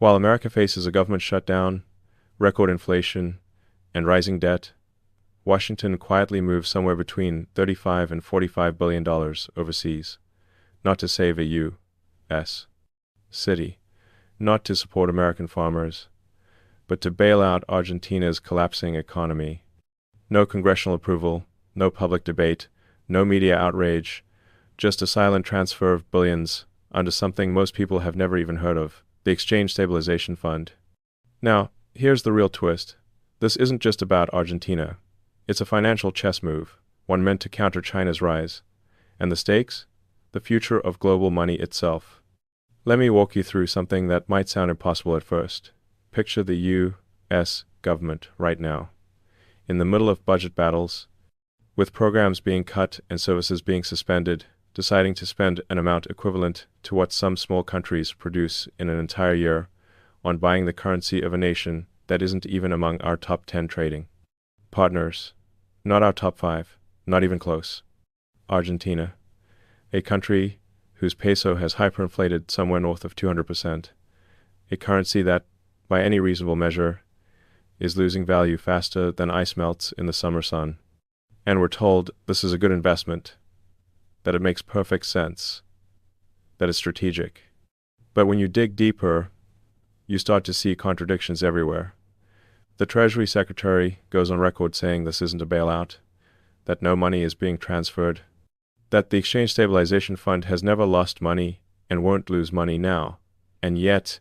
While America faces a government shutdown, record inflation, and rising debt, Washington quietly moves somewhere between $35 and $45 billion overseas, not to save a U.S. city, not to support American farmers, but to bail out Argentina's collapsing economy. No congressional approval, no public debate, no media outrage, just a silent transfer of billions onto something most people have never even heard of, the Exchange Stabilization Fund. Now, here's the real twist. This isn't just about Argentina. It's a financial chess move, one meant to counter China's rise. And the stakes? The future of global money itself. Let me walk you through something that might sound impossible at first. Picture the U.S. government right now, in the middle of budget battles, with programs being cut and services being suspended, deciding to spend an amount equivalent to what some small countries produce in an entire year on buying the currency of a nation that isn't even among our top 10 trading partners, not our top 5, not even close. Argentina, a country whose peso has hyperinflated somewhere north of 200%, a currency that, by any reasonable measure, is losing value faster than ice melts in the summer sun. And we're told this is a good investment, that it makes perfect sense, that it's strategic. But when you dig deeper, you start to see contradictions everywhere. The Treasury Secretary goes on record saying this isn't a bailout, that no money is being transferred, that the Exchange Stabilization Fund has never lost money and won't lose money now. And yet,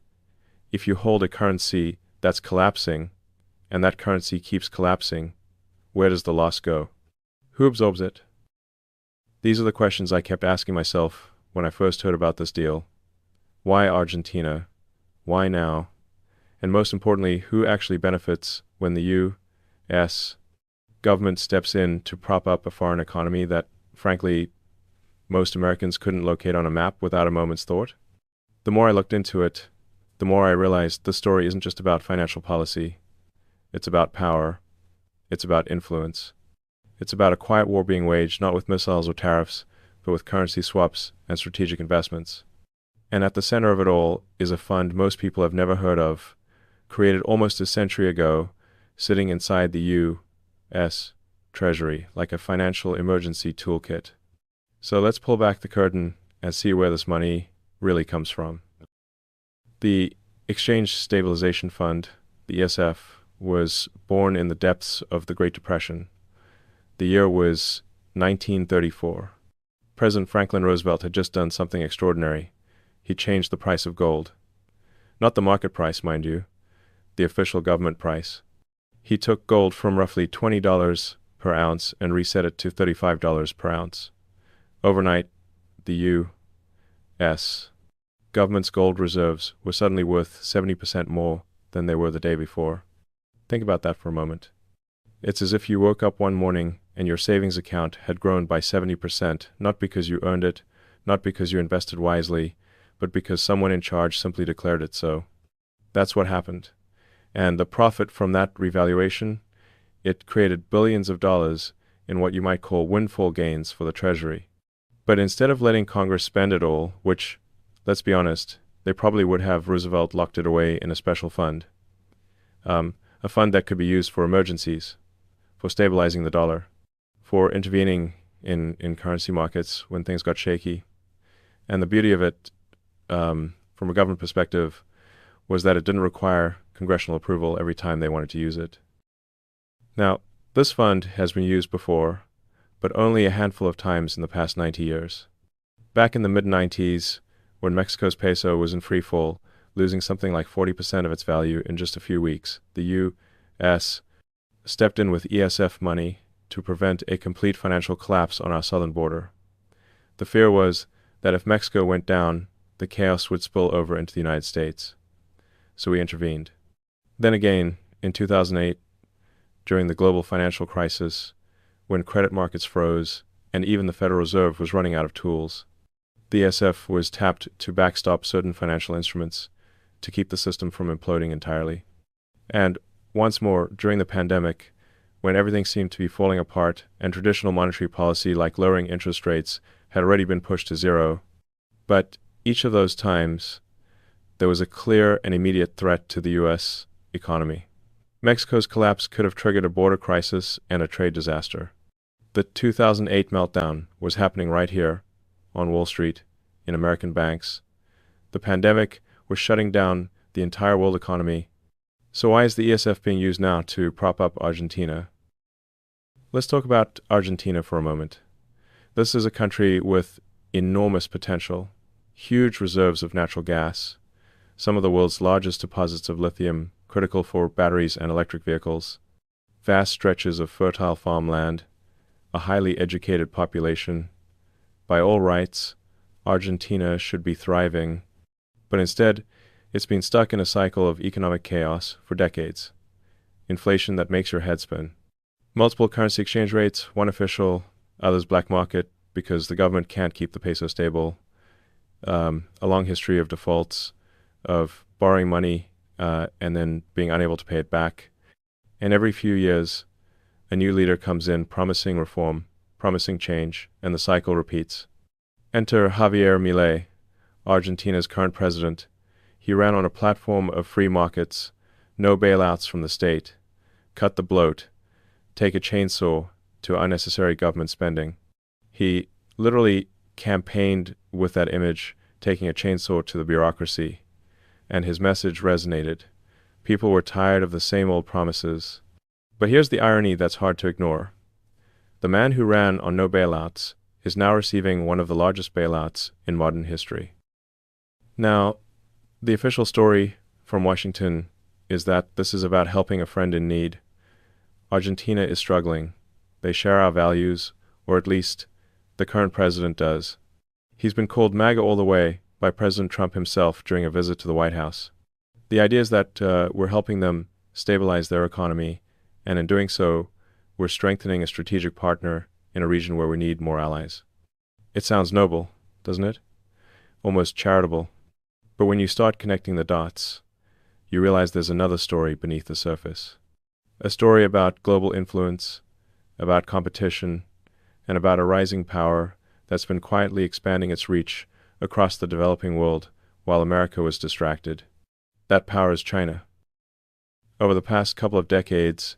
if you hold a currency that's collapsing, and that currency keeps collapsing, where does the loss go? Who absorbs it? These are the questions I kept asking myself when I first heard about this deal. Why Argentina? Why now? And most importantly, who actually benefits when the U.S. government steps in to prop up a foreign economy that, frankly, most Americans couldn't locate on a map without a moment's thought? The more I looked into it, the more I realized this story isn't just about financial policy. It's about power. It's about influence. It's about a quiet war being waged not with missiles or tariffs, but with currency swaps and strategic investments. And at the center of it all is a fund most people have never heard of, created almost a century ago, sitting inside the U.S. Treasury like a financial emergency toolkit. So let's pull back the curtain and see where this money really comes from. The Exchange Stabilization Fund, the ESF, was born in the depths of the Great Depression. The year was 1934. President Franklin Roosevelt had just done something extraordinary. He changed the price of gold. Not the market price, mind you, the official government price. He took gold from roughly $20 per ounce and reset it to $35 per ounce. Overnight, the U.S. government's gold reserves were suddenly worth 70% more than they were the day before. Think about that for a moment. It's as if you woke up one morning and your savings account had grown by 70%, not because you earned it, not because you invested wisely, but because someone in charge simply declared it so. That's what happened. And the profit from that revaluation, it created billions of dollars in what you might call windfall gains for the Treasury. But instead of letting Congress spend it all, which, let's be honest, they probably would have, Roosevelt locked it away in a special fund. A fund that could be used for emergencies, for stabilizing the dollar, for intervening in currency markets when things got shaky. And the beauty of it, from a government perspective, was that it didn't require congressional approval every time they wanted to use it. Now, this fund has been used before, but only a handful of times in the past 90 years. Back in the mid-90s, when Mexico's peso was in free fall, losing something like 40% of its value in just a few weeks, the U.S. stepped in with ESF money to prevent a complete financial collapse on our southern border. The fear was that if Mexico went down, the chaos would spill over into the United States. So we intervened. Then again, in 2008, during the global financial crisis, when credit markets froze and even the Federal Reserve was running out of tools, the ESF was tapped to backstop certain financial instruments to keep the system from imploding entirely. And once more, during the pandemic, when everything seemed to be falling apart and traditional monetary policy like lowering interest rates had already been pushed to zero, but each of those times, there was a clear and immediate threat to the U.S. economy. Mexico's collapse could have triggered a border crisis and a trade disaster. The 2008 meltdown was happening right here on Wall Street, in American banks. The pandemic was shutting down the entire world economy. So why is the ESF being used now to prop up Argentina? Let's talk about Argentina for a moment. This is a country with enormous potential, huge reserves of natural gas, some of the world's largest deposits of lithium, critical for batteries and electric vehicles, vast stretches of fertile farmland, a highly educated population. By all rights, Argentina should be thriving, but instead, it's been stuck in a cycle of economic chaos for decades. Inflation that makes your head spin. Multiple currency exchange rates, one official, others black market, because the government can't keep the peso stable. A long history of defaults, of borrowing money and then being unable to pay it back. And every few years, a new leader comes in promising reform, promising change, and the cycle repeats. Enter Javier Milei, Argentina's current president. He ran on a platform of free markets, no bailouts from the state, cut the bloat, take a chainsaw to unnecessary government spending. He literally campaigned with that image, taking a chainsaw to the bureaucracy, and his message resonated. People were tired of the same old promises. But here's the irony that's hard to ignore. The man who ran on no bailouts is now receiving one of the largest bailouts in modern history. Now, the official story from Washington is that this is about helping a friend in need. Argentina is struggling. They share our values, or at least the current president does. He's been called MAGA all the way by President Trump himself during a visit to the White House. The idea is that we're helping them stabilize their economy, and in doing so, we're strengthening a strategic partner in a region where we need more allies. It sounds noble, doesn't it? Almost charitable. But when you start connecting the dots, you realize there's another story beneath the surface. A story about global influence, about competition, and about a rising power that's been quietly expanding its reach across the developing world while America was distracted. That power is China. Over the past couple of decades,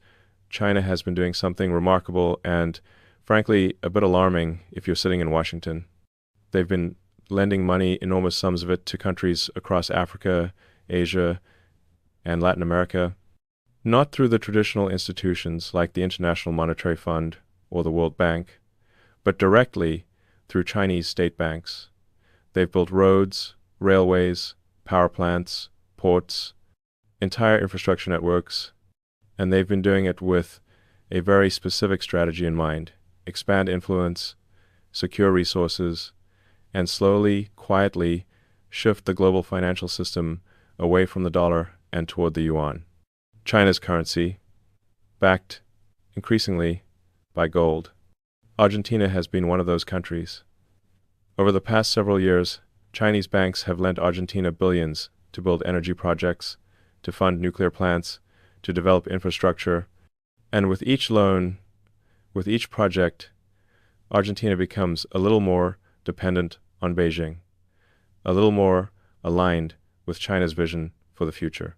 China has been doing something remarkable and, frankly, a bit alarming if you're sitting in Washington. They've been lending money, enormous sums of it, to countries across Africa, Asia, and Latin America, not through the traditional institutions like the International Monetary Fund or the World Bank, but directly through Chinese state banks. They've built roads, railways, power plants, ports, entire infrastructure networks, and they've been doing it with a very specific strategy in mind: expand influence, secure resources, and slowly, quietly shift the global financial system away from the dollar and toward the yuan, China's currency, backed increasingly by gold. Argentina has been one of those countries. Over the past several years, Chinese banks have lent Argentina billions to build energy projects, to fund nuclear plants, to develop infrastructure, and with each loan, with each project, Argentina becomes a little more dependent on Beijing, a little more aligned with China's vision for the future.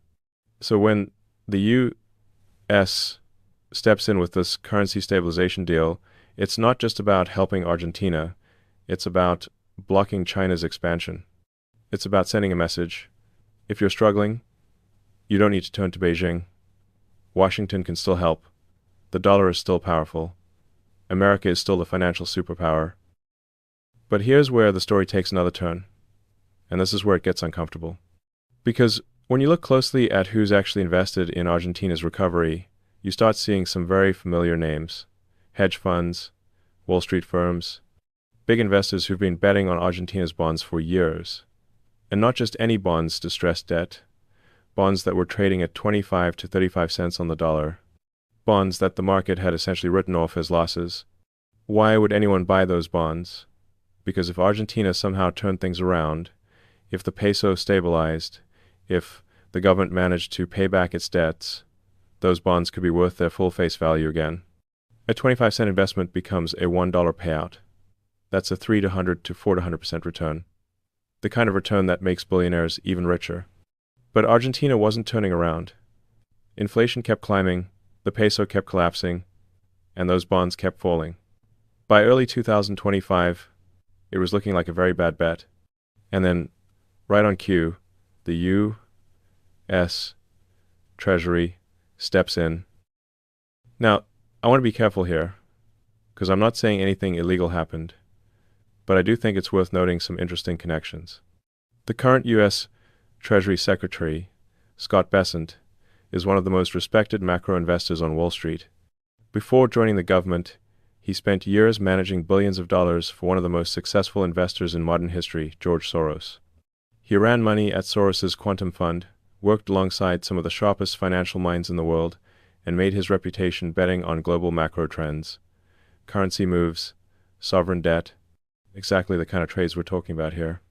So when the U.S. steps in with this currency stabilization deal, it's not just about helping Argentina, it's about blocking China's expansion. It's about sending a message. If you're struggling, you don't need to turn to Beijing. Washington can still help. The dollar is still powerful. America is still the financial superpower. But here's where the story takes another turn, and this is where it gets uncomfortable. Because when you look closely at who's actually invested in Argentina's recovery, you start seeing some very familiar names: hedge funds, Wall Street firms, big investors who've been betting on Argentina's bonds for years. And not just any bonds, distressed debt, bonds that were trading at 25 to 35 cents on the dollar, bonds that the market had essentially written off as losses. Why would anyone buy those bonds? Because if Argentina somehow turned things around, if the peso stabilized, if the government managed to pay back its debts, those bonds could be worth their full face value again. A 25-cent investment becomes a $1 payout. That's a 300 to 400% return. The kind of return that makes billionaires even richer. But Argentina wasn't turning around. Inflation kept climbing, the peso kept collapsing, and those bonds kept falling. By early 2025, it was looking like a very bad bet. And then, right on cue, the U.S. Treasury steps in. Now, I want to be careful here, because I'm not saying anything illegal happened, but I do think it's worth noting some interesting connections. The current U.S. Treasury Secretary, Scott Bessent, is one of the most respected macro investors on Wall Street. Before joining the government, he spent years managing billions of dollars for one of the most successful investors in modern history, George Soros. He ran money at Soros's Quantum Fund, worked alongside some of the sharpest financial minds in the world, and made his reputation betting on global macro trends, currency moves, sovereign debt, exactly the kind of trades we're talking about here.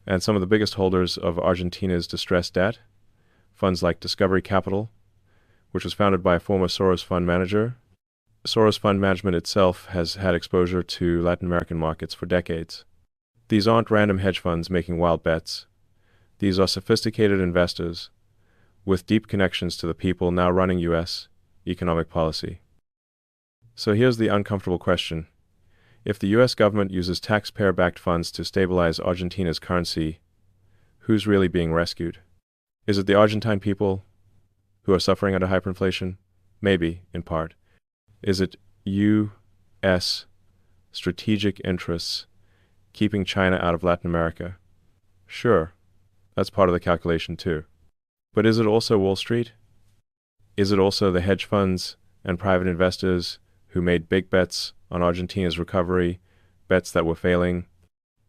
And some of the biggest holders of Argentina's distressed debt, funds like Discovery Capital, which was founded by a former Soros fund manager. Soros Fund Management itself has had exposure to Latin American markets for decades. These aren't random hedge funds making wild bets. These are sophisticated investors with deep connections to the people now running U.S. economic policy. So here's the uncomfortable question. If the U.S. government uses taxpayer-backed funds to stabilize Argentina's currency, who's really being rescued? Is it the Argentine people who are suffering under hyperinflation? Maybe, in part. Is it U.S. strategic interests keeping China out of Latin America? Sure, that's part of the calculation too. But is it also Wall Street? Is it also the hedge funds and private investors who made big bets on Argentina's recovery, bets that were failing,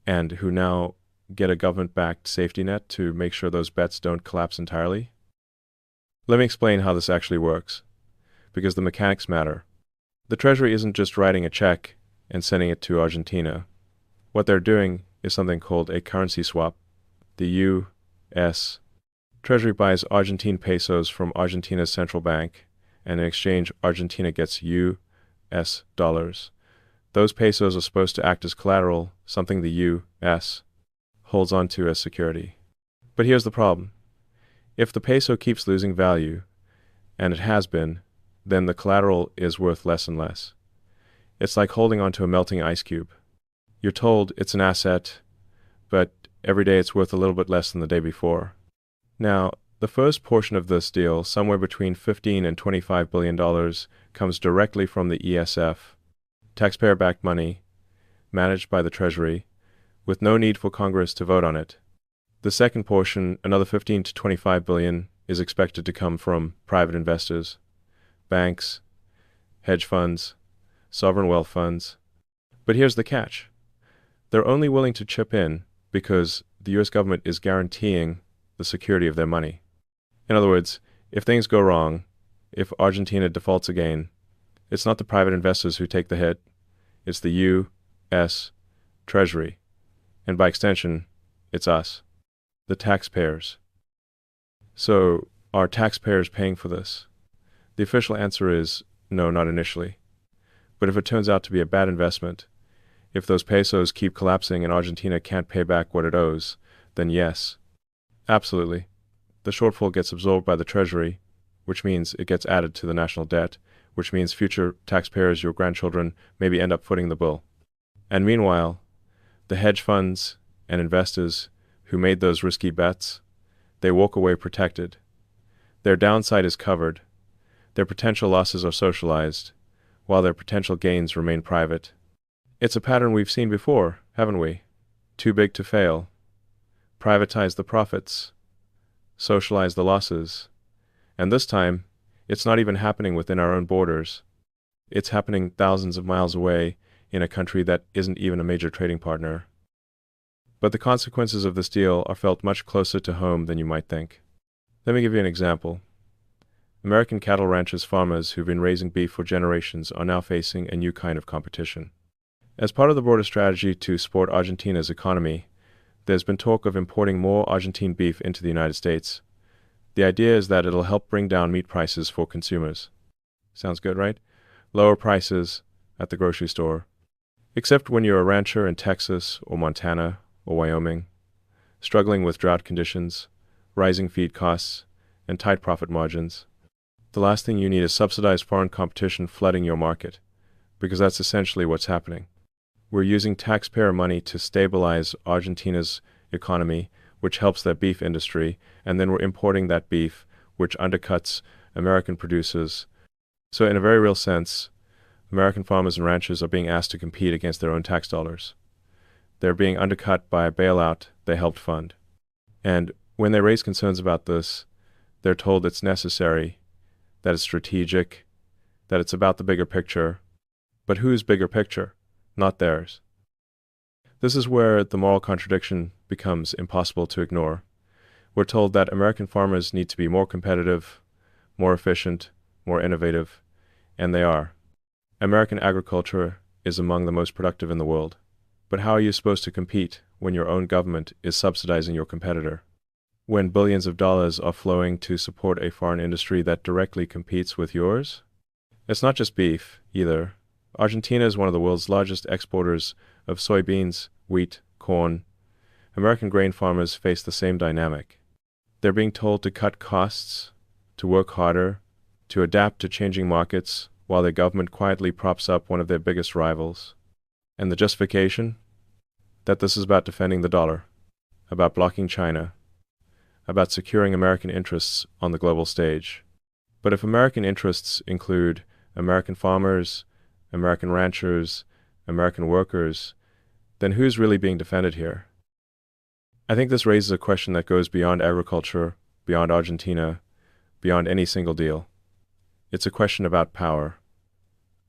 and who now get a government-backed safety net to make sure those bets don't collapse entirely? Let me explain how this actually works, because the mechanics matter. The Treasury isn't just writing a check and sending it to Argentina. What they're doing is something called a currency swap. The U.S. Treasury buys Argentine pesos from Argentina's central bank, and in exchange, Argentina gets U.S. dollars. Those pesos are supposed to act as collateral, something the U.S. holds onto as security. But here's the problem. If the peso keeps losing value, and it has been, then the collateral is worth less and less. It's like holding onto a melting ice cube. You're told it's an asset, but every day it's worth a little bit less than the day before. Now, the first portion of this deal, somewhere between $15 and $25 billion, comes directly from the ESF, taxpayer-backed money, managed by the Treasury, with no need for Congress to vote on it. The second portion, another $15 to $25 billion, is expected to come from private investors, banks, hedge funds, sovereign wealth funds. But here's the catch. They're only willing to chip in because the U.S. government is guaranteeing the security of their money. In other words, if things go wrong, if Argentina defaults again, it's not the private investors who take the hit, it's the U.S. Treasury. And by extension, it's us, the taxpayers. So, are taxpayers paying for this? The official answer is no, not initially. But if it turns out to be a bad investment, if those pesos keep collapsing and Argentina can't pay back what it owes, then yes, absolutely. The shortfall gets absorbed by the Treasury, which means it gets added to the national debt, which means future taxpayers, your grandchildren, maybe end up footing the bill. And meanwhile, the hedge funds and investors who made those risky bets, they walk away protected. Their downside is covered. Their potential losses are socialized, while their potential gains remain private. It's a pattern we've seen before, haven't we? Too big to fail. Privatize the profits. Socialize the losses. And this time, it's not even happening within our own borders. It's happening thousands of miles away in a country that isn't even a major trading partner. But the consequences of this deal are felt much closer to home than you might think. Let me give you an example. American cattle ranchers farmers who've been raising beef for generations are now facing a new kind of competition. As part of the broader strategy to support Argentina's economy, there's been talk of importing more Argentine beef into the United States. The idea is that it'll help bring down meat prices for consumers. Sounds good, right? Lower prices at the grocery store. Except when you're a rancher in Texas or Montana or Wyoming, struggling with drought conditions, rising feed costs, and tight profit margins. The last thing you need is subsidized foreign competition flooding your market, because that's essentially what's happening. We're using taxpayer money to stabilize Argentina's economy, which helps their beef industry, and then we're importing that beef, which undercuts American producers. So in a very real sense, American farmers and ranchers are being asked to compete against their own tax dollars. They're being undercut by a bailout they helped fund. And when they raise concerns about this, they're told it's necessary, that it's strategic, that it's about the bigger picture. But whose bigger picture? Not theirs. This is where the moral contradiction becomes impossible to ignore. We're told that American farmers need to be more competitive, more efficient, more innovative, and they are. American agriculture is among the most productive in the world. But how are you supposed to compete when your own government is subsidizing your competitor? When billions of dollars are flowing to support a foreign industry that directly competes with yours? It's not just beef, either. Argentina is one of the world's largest exporters of soybeans, wheat, corn. American grain farmers face the same dynamic. They're being told to cut costs, to work harder, to adapt to changing markets, while their government quietly props up one of their biggest rivals. And the justification? That this is about defending the dollar, about blocking China, about securing American interests on the global stage. But if American interests include American farmers, American ranchers, American workers, then who's really being defended here? I think this raises a question that goes beyond agriculture, beyond Argentina, beyond any single deal. It's a question about power,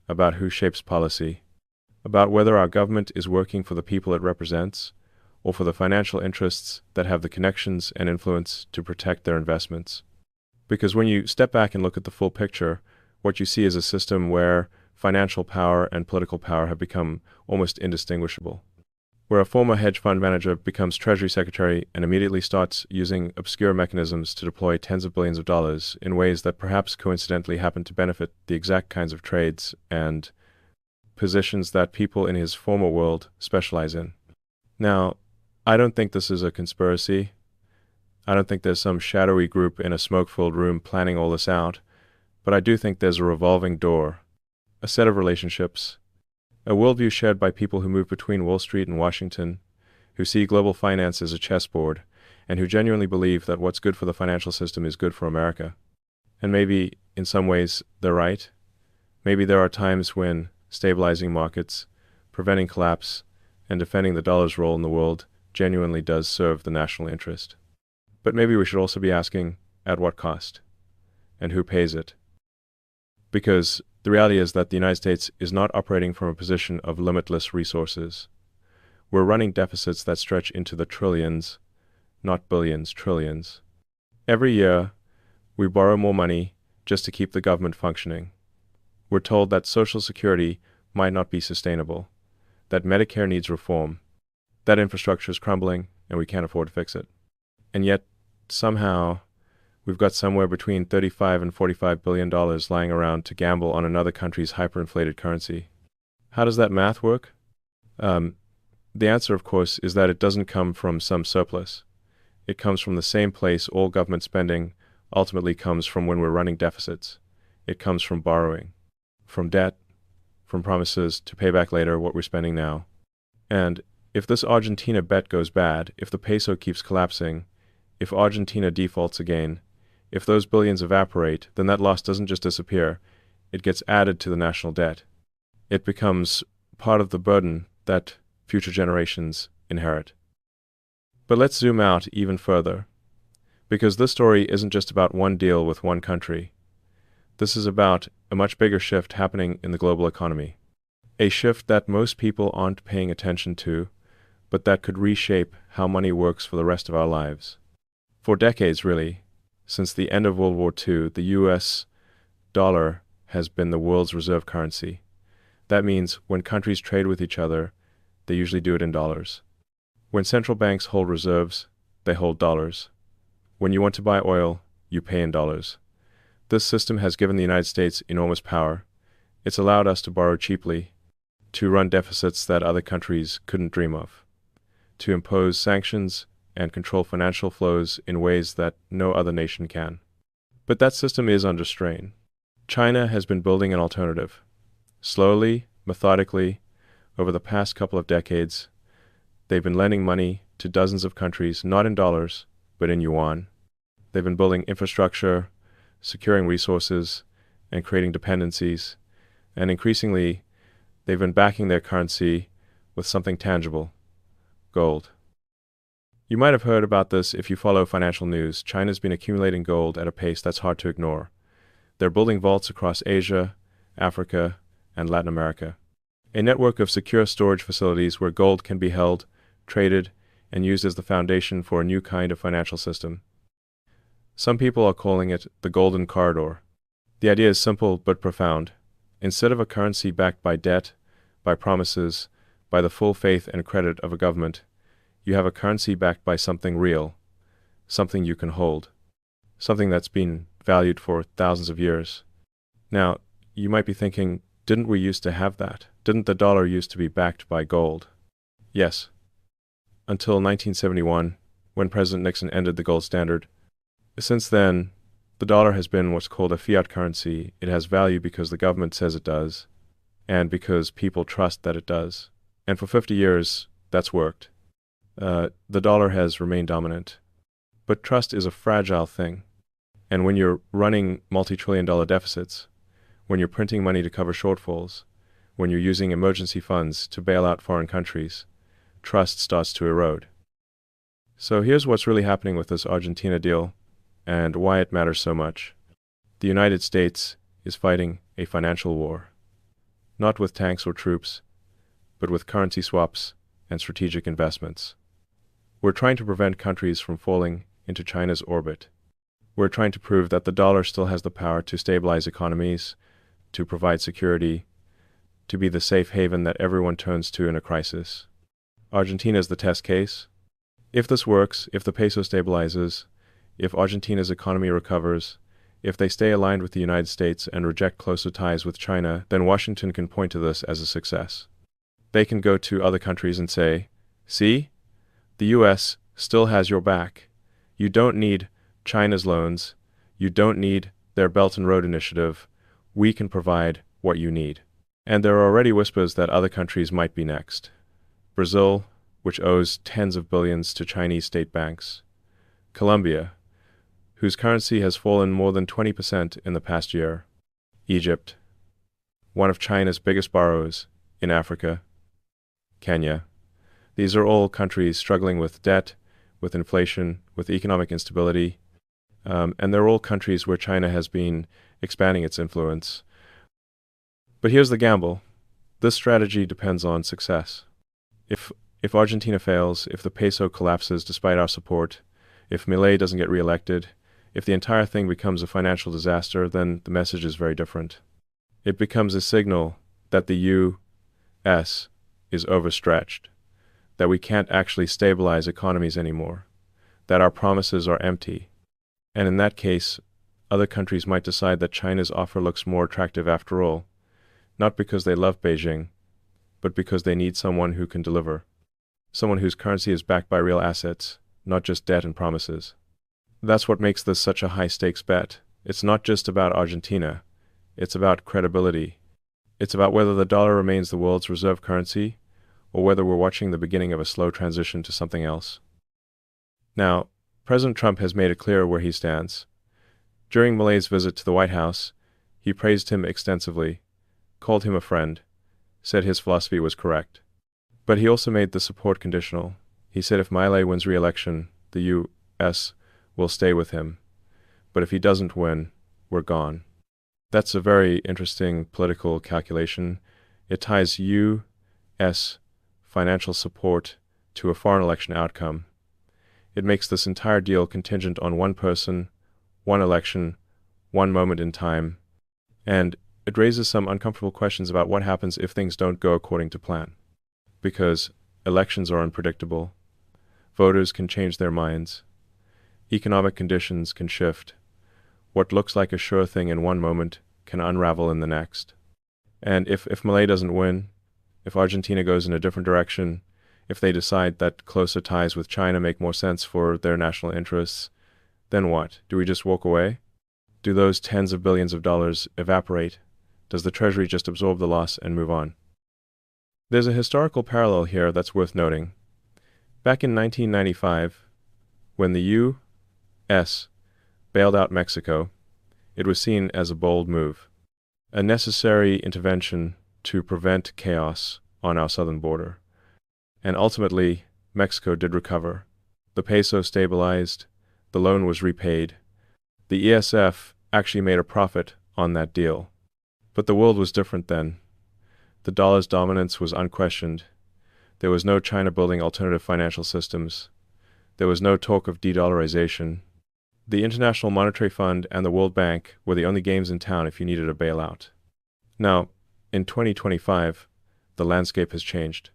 about who shapes policy, about whether our government is working for the people it represents, or for the financial interests that have the connections and influence to protect their investments. Because when you step back and look at the full picture, what you see is a system where financial power and political power have become almost indistinguishable, where a former hedge fund manager becomes Treasury Secretary and immediately starts using obscure mechanisms to deploy tens of billions of dollars in ways that perhaps coincidentally happen to benefit the exact kinds of trades and positions that people in his former world specialize in. Now, I don't think this is a conspiracy. I don't think there's some shadowy group in a smoke-filled room planning all this out, but I do think there's a revolving door, a set of relationships, a worldview shared by people who move between Wall Street and Washington, who see global finance as a chessboard, and who genuinely believe that what's good for the financial system is good for America. And maybe, in some ways, they're right. Maybe there are times when stabilizing markets, preventing collapse, and defending the dollar's role in the world genuinely does serve the national interest. But maybe we should also be asking, at what cost? And who pays it? Because the reality is that the United States is not operating from a position of limitless resources. We're running deficits that stretch into the trillions, not billions, trillions. Every year, we borrow more money just to keep the government functioning. We're told that Social Security might not be sustainable, that Medicare needs reform, that infrastructure is crumbling and we can't afford to fix it. And yet, somehow, we've got somewhere between $35 and $45 billion lying around to gamble on another country's hyperinflated currency. How does that math work? The answer, of course, is that it doesn't come from some surplus. It comes from the same place all government spending ultimately comes from when we're running deficits. It comes from borrowing, from debt, from promises to pay back later what we're spending now. And if this Argentina bet goes bad, if the peso keeps collapsing, if Argentina defaults again, if those billions evaporate, then that loss doesn't just disappear, it gets added to the national debt. It becomes part of the burden that future generations inherit. But let's zoom out even further, because this story isn't just about one deal with one country. This is about a much bigger shift happening in the global economy, a shift that most people aren't paying attention to, but that could reshape how money works for the rest of our lives. For decades, really, since the end of World War II, the US dollar has been the world's reserve currency. That means when countries trade with each other, they usually do it in dollars. When central banks hold reserves, they hold dollars. When you want to buy oil, you pay in dollars. This system has given the United States enormous power. It's allowed us to borrow cheaply, to run deficits that other countries couldn't dream of, to impose sanctions and control financial flows in ways that no other nation can. But that system is under strain. China has been building an alternative. Slowly, methodically, over the past couple of decades, they've been lending money to dozens of countries, not in dollars, but in yuan. They've been building infrastructure, securing resources, and creating dependencies, and increasingly, they've been backing their currency with something tangible: gold. You might have heard about this if you follow financial news. China's been accumulating gold at a pace that's hard to ignore. They're building vaults across Asia, Africa, and Latin America. A network of secure storage facilities where gold can be held, traded, and used as the foundation for a new kind of financial system. Some people are calling it the Golden Corridor. The idea is simple but profound. Instead of a currency backed by debt, by promises, by the full faith and credit of a government, you have a currency backed by something real, something you can hold, something that's been valued for thousands of years. Now, you might be thinking, didn't we used to have that? Didn't the dollar used to be backed by gold? Yes. Until 1971, when President Nixon ended the gold standard. Since then, the dollar has been what's called a fiat currency. It has value because the government says it does, and because people trust that it does. And for 50 years, that's worked. The dollar has remained dominant. But trust is a fragile thing. And when you're running multi-trillion-dollar deficits, when you're printing money to cover shortfalls, when you're using emergency funds to bail out foreign countries, trust starts to erode. So here's what's really happening with this Argentina deal and why it matters so much. The United States is fighting a financial war, not with tanks or troops, but with currency swaps and strategic investments. We're trying to prevent countries from falling into China's orbit. We're trying to prove that the dollar still has the power to stabilize economies, to provide security, to be the safe haven that everyone turns to in a crisis. Argentina is the test case. If this works, if the peso stabilizes, if Argentina's economy recovers, if they stay aligned with the United States and reject closer ties with China, then Washington can point to this as a success. They can go to other countries and say, see, the US still has your back. You don't need China's loans. You don't need their Belt and Road Initiative. We can provide what you need. And there are already whispers that other countries might be next. Brazil, which owes tens of billions to Chinese state banks. Colombia, whose currency has fallen more than 20% in the past year. Egypt, one of China's biggest borrowers in Africa. Kenya. These are all countries struggling with debt, with inflation, with economic instability, and they're all countries where China has been expanding its influence. But here's the gamble. This strategy depends on success. If Argentina fails, if the peso collapses despite our support, if Milei doesn't get reelected, if the entire thing becomes a financial disaster, then the message is very different. It becomes a signal that the U.S. is overstretched, that we can't actually stabilize economies anymore, that our promises are empty. And in that case, other countries might decide that China's offer looks more attractive after all, not because they love Beijing, but because they need someone who can deliver, someone whose currency is backed by real assets, not just debt and promises. That's what makes this such a high-stakes bet. It's not just about Argentina. It's about credibility. It's about whether the dollar remains the world's reserve currency, or whether we're watching the beginning of a slow transition to something else. Now, President Trump has made it clear where he stands. During Milei's visit to the White House, he praised him extensively, called him a friend, said his philosophy was correct. But he also made the support conditional. He said if Milei wins re-election, the U.S. will stay with him. But if he doesn't win, we're gone. That's a very interesting political calculation. It ties U.S. financial support to a foreign election outcome. It makes this entire deal contingent on one person, one election, one moment in time, and it raises some uncomfortable questions about what happens if things don't go according to plan. Because elections are unpredictable, voters can change their minds, economic conditions can shift, what looks like a sure thing in one moment can unravel in the next. And if Milei doesn't win, if Argentina goes in a different direction, If they decide that closer ties with China make more sense for their national interests, then what? Do we just walk away? Do those tens of billions of dollars evaporate? Does the Treasury just absorb the loss and move on? There's a historical parallel here that's worth noting. Back in 1995, when the U.S. bailed out Mexico, it was seen as a bold move, a necessary intervention to prevent chaos on our southern border. And ultimately, Mexico did recover. The peso stabilized, the loan was repaid. The ESF actually made a profit on that deal. But the world was different then. The dollar's dominance was unquestioned. There was no China building alternative financial systems. There was no talk of de-dollarization. The International Monetary Fund and the World Bank were the only games in town if you needed a bailout. Now, in 2025, the landscape has changed.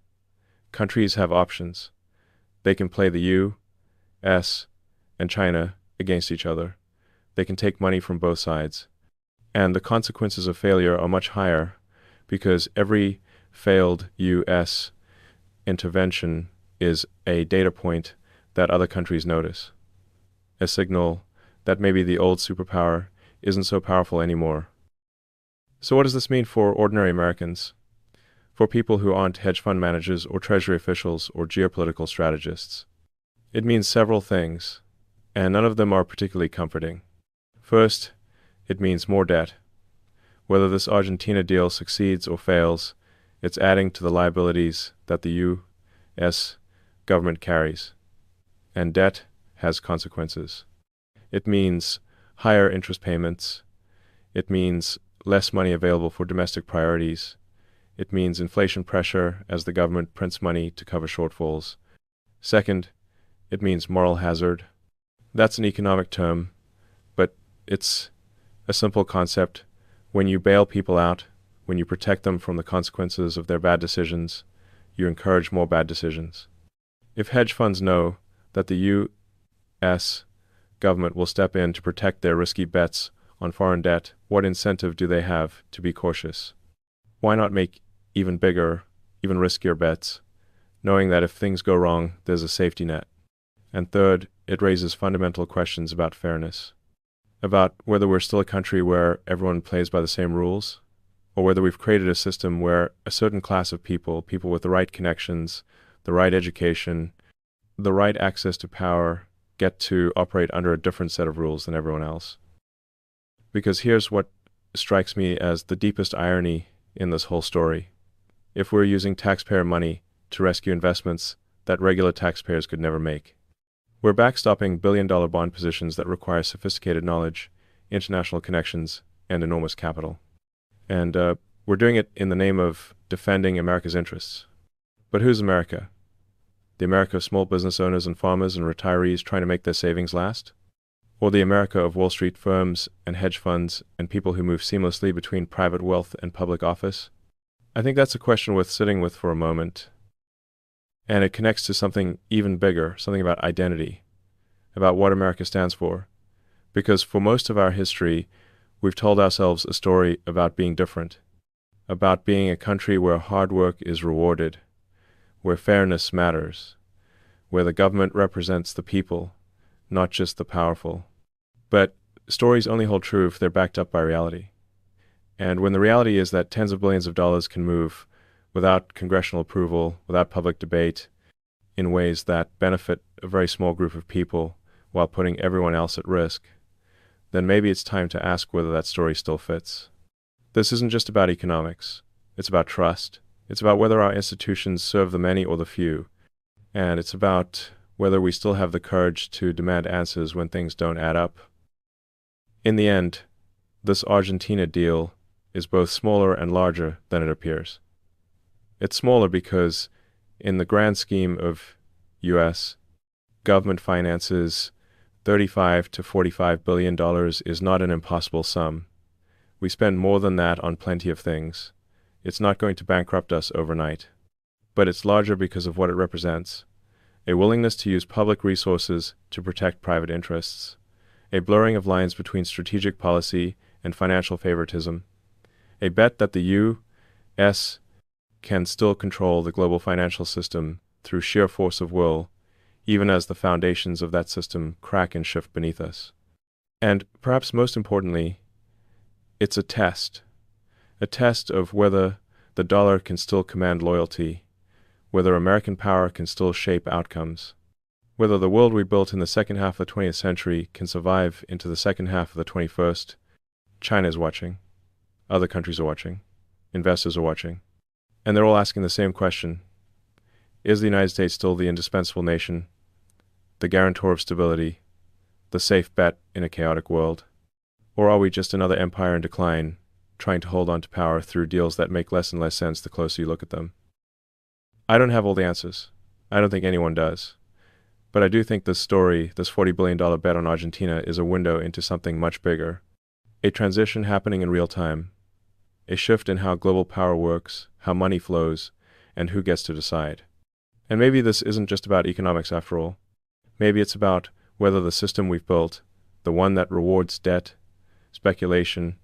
Countries have options. They can play the U.S. and China against each other. They can take money from both sides. And the consequences of failure are much higher because every failed U.S. intervention is a data point that other countries notice, a signal that maybe the old superpower isn't so powerful anymore. So what does this mean for ordinary Americans? For people who aren't hedge fund managers or treasury officials or geopolitical strategists? It means several things, and none of them are particularly comforting. First, it means more debt. Whether this Argentina deal succeeds or fails, it's adding to the liabilities that the U.S. government carries. And debt has consequences. It means higher interest payments. It means less money available for domestic priorities. It means inflation pressure as the government prints money to cover shortfalls. Second, it means moral hazard. That's an economic term, but it's a simple concept. When you bail people out, when you protect them from the consequences of their bad decisions, you encourage more bad decisions. If hedge funds know that the U.S. government will step in to protect their risky bets on foreign debt, what incentive do they have to be cautious? Why not make even bigger, even riskier bets, knowing that if things go wrong, there's a safety net? And third, it raises fundamental questions about fairness, about whether we're still a country where everyone plays by the same rules, or whether we've created a system where a certain class of people, people with the right connections, the right education, the right access to power, get to operate under a different set of rules than everyone else. Because here's what strikes me as the deepest irony in this whole story. If we're using taxpayer money to rescue investments that regular taxpayers could never make, we're backstopping billion-dollar bond positions that require sophisticated knowledge, international connections, and enormous capital. And we're doing it in the name of defending America's interests. But who's America? The America of small business owners and farmers and retirees trying to make their savings last? Or the America of Wall Street firms and hedge funds and people who move seamlessly between private wealth and public office? I think that's a question worth sitting with for a moment. And it connects to something even bigger, something about identity, about what America stands for. Because for most of our history, we've told ourselves a story about being different, about being a country where hard work is rewarded, where fairness matters, where the government represents the people, not just the powerful. But stories only hold true if they're backed up by reality. And when the reality is that tens of billions of dollars can move without congressional approval, without public debate, in ways that benefit a very small group of people while putting everyone else at risk, then maybe it's time to ask whether that story still fits. This isn't just about economics. It's about trust. It's about whether our institutions serve the many or the few. And it's about whether we still have the courage to demand answers when things don't add up. In the end, this Argentina deal is both smaller and larger than it appears. It's smaller because, in the grand scheme of U.S. government finances, $35 to $45 billion is not an impossible sum. We spend more than that on plenty of things. It's not going to bankrupt us overnight. But it's larger because of what it represents. A willingness to use public resources to protect private interests. A blurring of lines between strategic policy and financial favoritism. A bet that the U.S. can still control the global financial system through sheer force of will, even as the foundations of that system crack and shift beneath us. And perhaps most importantly, it's a test of whether the dollar can still command loyalty, whether American power can still shape outcomes, whether the world we built in the second half of the 20th century can survive into the second half of the 21st. China is watching. Other countries are watching. Investors are watching. And they're all asking the same question. Is the United States still the indispensable nation, the guarantor of stability, the safe bet in a chaotic world? Or are we just another empire in decline, trying to hold on to power through deals that make less and less sense the closer you look at them? I don't have all the answers. I don't think anyone does. But I do think this story, this $40 billion bet on Argentina, is a window into something much bigger. A transition happening in real time. A shift in how global power works, how money flows, and who gets to decide. And maybe this isn't just about economics after all. Maybe it's about whether the system we've built, the one that rewards debt, speculation,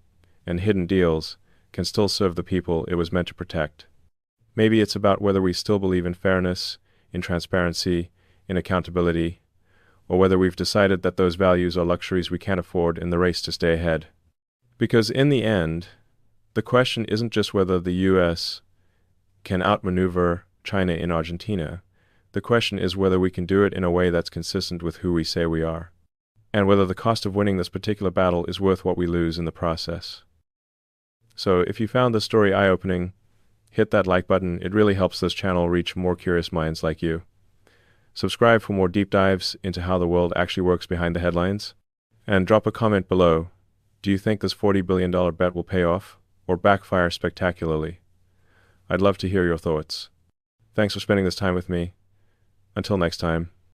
and hidden deals, can still serve the people it was meant to protect. Maybe it's about whether we still believe in fairness, in transparency, in accountability, or whether we've decided that those values are luxuries we can't afford in the race to stay ahead. Because in the end, the question isn't just whether the U.S. can outmaneuver China in Argentina. The question is whether we can do it in a way that's consistent with who we say we are, and whether the cost of winning this particular battle is worth what we lose in the process. So if you found this story eye-opening, hit that like button. It really helps this channel reach more curious minds like you. Subscribe for more deep dives into how the world actually works behind the headlines. And drop a comment below. Do you think this $40 billion bet will pay off or backfire spectacularly? I'd love to hear your thoughts. Thanks for spending this time with me. Until next time.